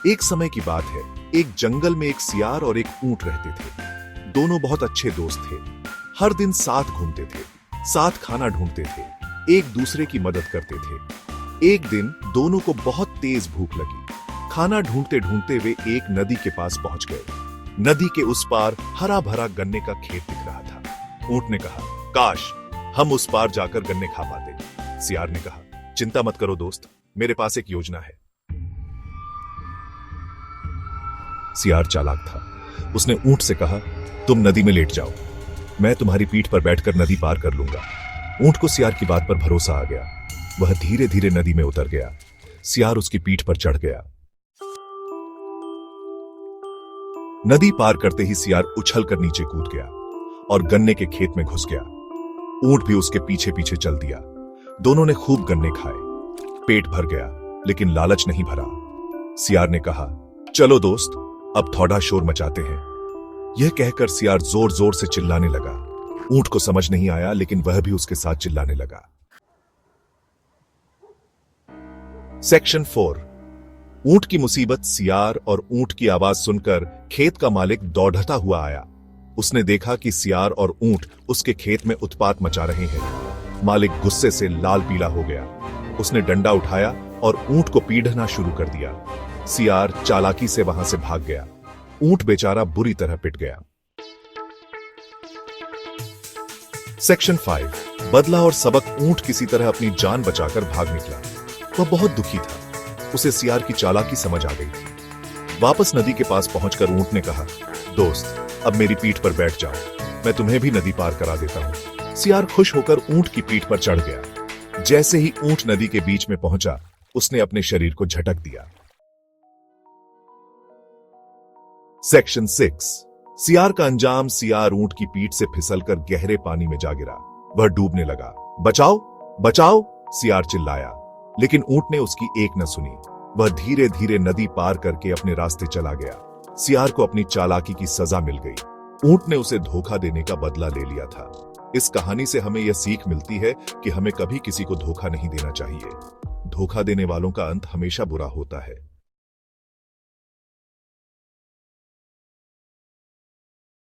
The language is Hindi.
एक समय की बात है, एक जंगल में एक सियार और एक ऊंट रहते थे। दोनों बहुत अच्छे दोस्त थे। हर दिन साथ घूमते थे, साथ खाना ढूंढते थे, एक दूसरे की मदद करते थे। एक दिन दोनों को बहुत तेज भूख लगी। खाना ढूंढते ढूंढते वे एक नदी के पास पहुंच गए। नदी के उस पार हरा भरा गन्ने का खेत दिख रहा था। ऊंट ने कहा, काश हम उस पार जाकर गन्ने खा पाते। सियार ने कहा, चिंता मत करो दोस्त, मेरे पास एक योजना है। सियार चालाक था। उसने ऊंट से कहा, तुम नदी में लेट जाओ, मैं तुम्हारी पीठ पर बैठकर नदी पार कर लूंगा। ऊंट को सियार की बात पर भरोसा आ गया। वह धीरे धीरे नदी में उतर गया। सियार उसकी पीठ पर चढ़ गया। नदी पार करते ही सियार उछलकर नीचे कूद गया और गन्ने के खेत में घुस गया। ऊंट भी उसके पीछे पीछे चल दिया। दोनों ने खूब गन्ने खाए। पेट भर गया, लेकिन लालच नहीं भरा। सियार ने कहा, चलो दोस्त, अब थोड़ा शोर मचाते हैं। यह कहकर सियार जोर जोर से चिल्लाने लगा। ऊंट को समझ नहीं आया, लेकिन वह भी उसके साथ चिल्लाने लगा। सेक्शन 4। ऊंट की मुसीबत। सियार और ऊंट की आवाज सुनकर खेत का मालिक दौड़ता हुआ आया। उसने देखा कि सियार और ऊंट उसके खेत में उत्पात मचा रहे हैं। मालिक गुस्से से लाल पीला हो गया। उसने डंडा उठाया और ऊंट को पीटना शुरू कर दिया। सियार चालाकी से वहां से भाग गया। ऊंट बेचारा बुरी तरह पिट गया। सेक्शन 5। बदला और सबक। ऊंट किसी तरह अपनी जान बचाकर भाग निकला। वह बहुत दुखी था। उसे सियार की चालाकी समझ आ गई थी। वापस नदी के पास पहुंचकर ऊंट ने कहा, दोस्त, अब मेरी पीठ पर बैठ जाओ, मैं तुम्हें भी नदी पार करा देता हूं। सियार खुश होकर ऊंट की पीठ पर चढ़ गया। जैसे ही ऊंट नदी के बीच में पहुंचा, उसने अपने शरीर को झटक दिया। सेक्शन 6। सियार का अंजाम। सियार ऊंट की पीठ से फिसलकर गहरे पानी में जा गिरा। वह डूबने लगा। बचाओ, बचाओ, सियार चिल्लाया, लेकिन ऊंट ने उसकी एक न सुनी। वह धीरे धीरे नदी पार करके अपने रास्ते चला गया। सियार को अपनी चालाकी की सजा मिल गई। ऊंट ने उसे धोखा देने का बदला ले लिया था। इस कहानी से हमें यह सीख मिलती है कि हमें कभी किसी को धोखा नहीं देना चाहिए। धोखा देने वालों का अंत हमेशा बुरा होता है।